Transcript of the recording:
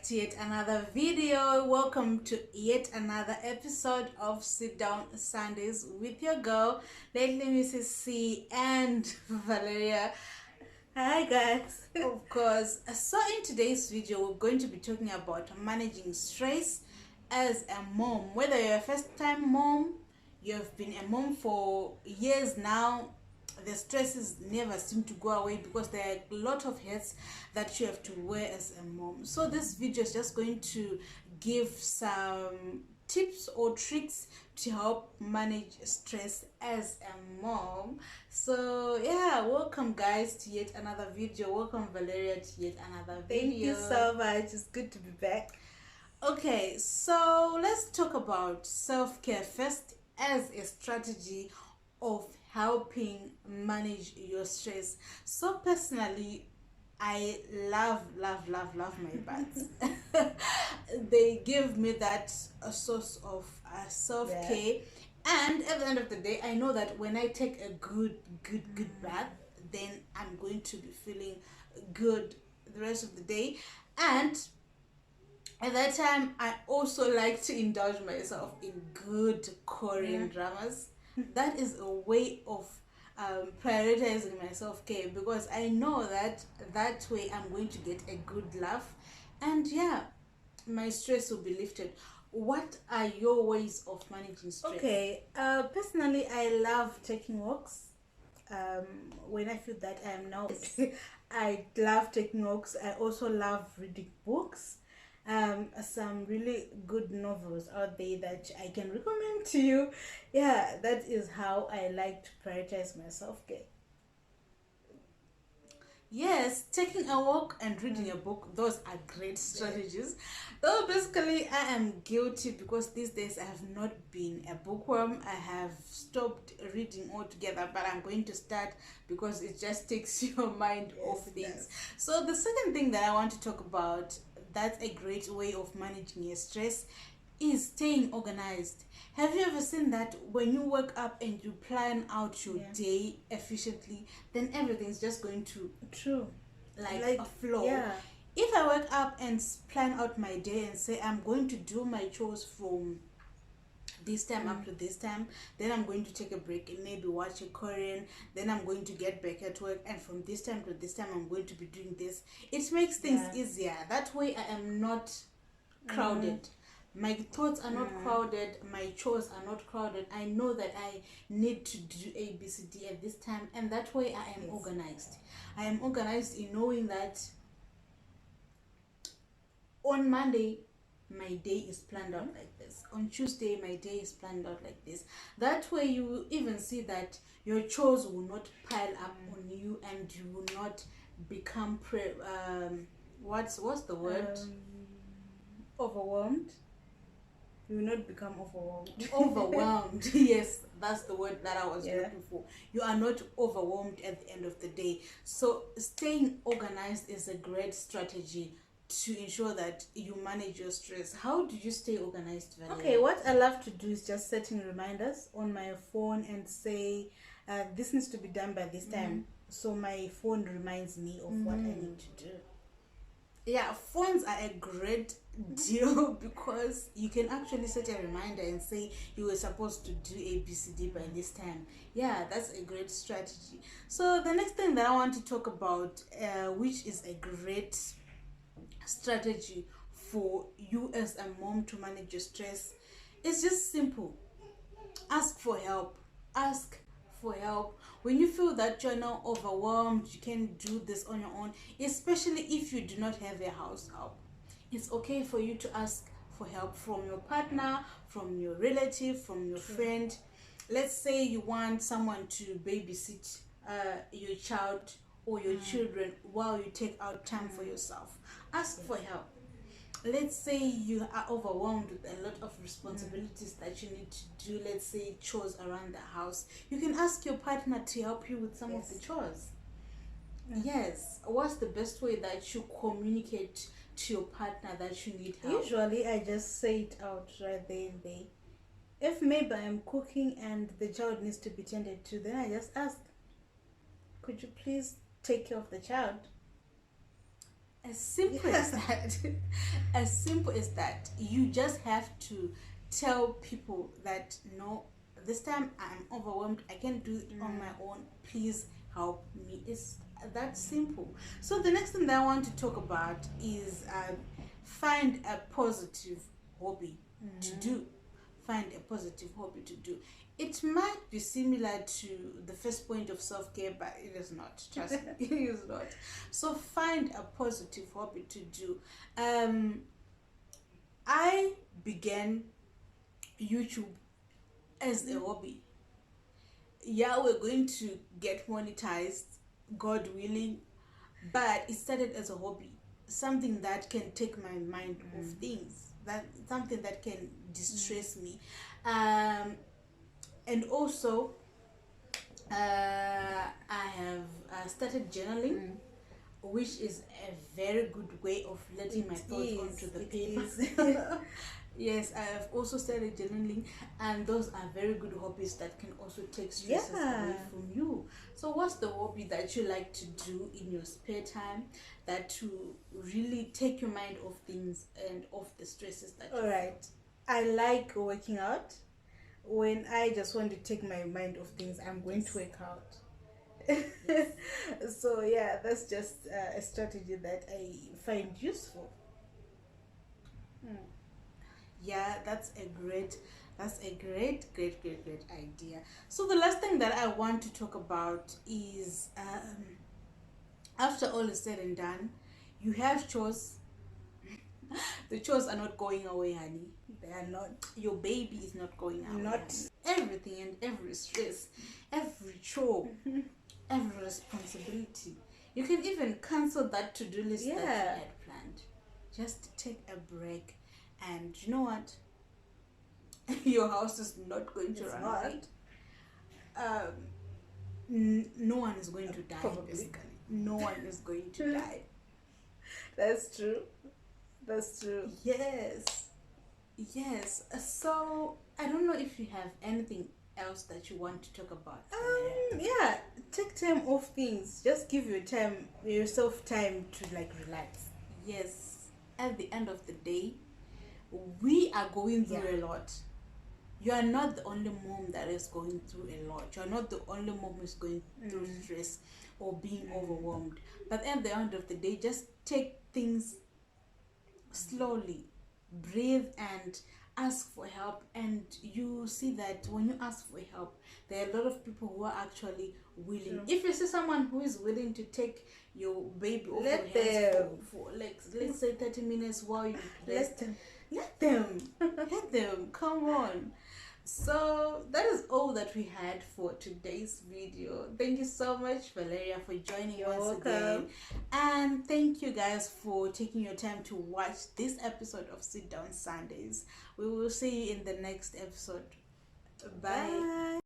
to yet another video. Welcome to yet another episode of Sit Down Sundays with your girl, lately Mrs. C and Valeria. Hi guys. Of course. So in today's video, we're going to be talking about managing stress as a mom. Whether you're a first-time mom, you've been a mom for years now, the stresses never seem to go away because there are a lot of hats that you have to wear as a mom. So this video is just going to give some tips or tricks to help manage stress as a mom. So yeah, welcome guys to yet another video. Welcome Valeria to yet another video. Thank you so much. It's good to be back. Okay, so let's talk about self-care first as a strategy of helping manage your stress. So personally, I love my baths. They give me that a source of self-care. And at the end of the day, I know that when I take a good bath, then I'm going to be feeling good the rest of the day. And at that time, I also like to indulge myself in good Korean dramas. That is a way of prioritizing my self-care, because I know that that way I'm going to get a good laugh, and yeah, my stress will be lifted. What are your ways of managing stress? Okay. Personally, I love taking walks. When I feel that I am now, I love taking walks. I also love reading books. Some really good novels out there that I can recommend to you. Yeah, that is how I like to prioritize my self-care. Yes, taking a walk and reading a book, those are great strategies. Though basically I am guilty because these days I have not been a bookworm. I have stopped reading altogether, but I'm going to start because it just takes your mind off things. So the second thing that I want to talk about, that's a great way of managing your stress, is staying organized. Have you ever seen that when you wake up and you plan out your day efficiently, then everything's just going to like a flow? Yeah. If I wake up and plan out my day and say I'm going to do my chores from this time up to this time, then I'm going to take a break and maybe watch a Korean, then I'm going to get back at work, and from this time to this time I'm going to be doing this. It makes things easier. That way I am not crowded. My thoughts are not crowded, my chores are not crowded. I know that I need to do A, B, C, D at this time, and that way I am organized. I am organized in knowing that on Monday my day is planned out like this. On Tuesday my day is planned out like this. That way you will even see that your chores will not pile up on you, and you will not become what's the word? Overwhelmed. You will not become overwhelmed. Overwhelmed. Yes, that's the word that I was looking for. You are not overwhelmed at the end of the day. So staying organized is a great strategy to ensure that you manage your stress. How do you stay organized, Valeria? Okay, what I love to do is just setting reminders on my phone and say this needs to be done by this time. So my phone reminds me of what I need to do. Yeah, phones are a great deal because you can actually set a reminder and say you were supposed to do ABCD by this time. Yeah, that's a great strategy. So the next thing that I want to talk about, which is a great strategy for you as a mom to manage your stress, is just simple. Ask for help. Ask for help when you feel that you're now overwhelmed, you can't do this on your own, especially if you do not have a house help. It's okay for you to ask for help from your partner, from your relative, from your friend. Let's say you want someone to babysit your child or your children while you take out time for yourself. Ask for help. Let's say you are overwhelmed with a lot of responsibilities that you need to do. Let's say chores around the house. You can ask your partner to help you with some of the chores. Yes. What's the best way that you communicate to your partner that you need help? Usually I just say it out right there and there. If maybe I'm cooking and the child needs to be tended to, then I just ask, could you please take care of the child? As simple as that. As simple as that. You just have to tell people that no, this time I'm overwhelmed, I can't do it on my own, please help me. It's that simple. So the next thing that I want to talk about is find a positive hobby to do. Find a positive hobby to do. It might be similar to the first point of self-care, but it is not. Trust me, it is not. So find a positive hobby to do. I began YouTube as a hobby. Yeah, we're going to get monetized, God willing, but it started as a hobby, something that can take my mind off things, that something that can distress me, and also I have started journaling, which is a very good way of letting my thoughts onto the paper. Yes, I have also started journaling, and those are very good hobbies that can also take stresses away from you. So what's the hobby that you like to do in your spare time that to really take your mind off things and off the stresses that you Alright, I like working out. When I just want to take my mind off things, I'm going to work out. So yeah, that's just a strategy that I find useful. Yeah, that's a great idea. So the last thing that I want to talk about is after all is said and done, you have chores. The chores are not going away, honey. They are not. Your baby is not going away. Not. Honey. Everything and every stress, every chore, every responsibility. You can even cancel that to-do list that you had planned. Just take a break, and you know what? Your house is not going to run away. No one is going to die. Probably. Basically, no one is going to die. That's true. That's true. Yes. So I don't know if you have anything else that you want to talk about. Yeah, take time off things. Just give yourself time to like relax. Yes. At the end of the day, we are going through a lot. You are not the only mom that is going through a lot. You are not the only mom who is going through stress or being overwhelmed. But at the end of the day, just take things slowly, breathe and ask for help. And you see that when you ask for help, there are a lot of people who are actually willing. If you see someone who is willing to take your baby off Let your hands them. for like, let's say 30 minutes while you rest, Let them. let them, come on. So that is all that we had for today's video. Thank you so much, Valeria, for joining once again. And thank you guys for taking your time to watch this episode of Sit Down Sundays. We will see you in the next episode. Bye.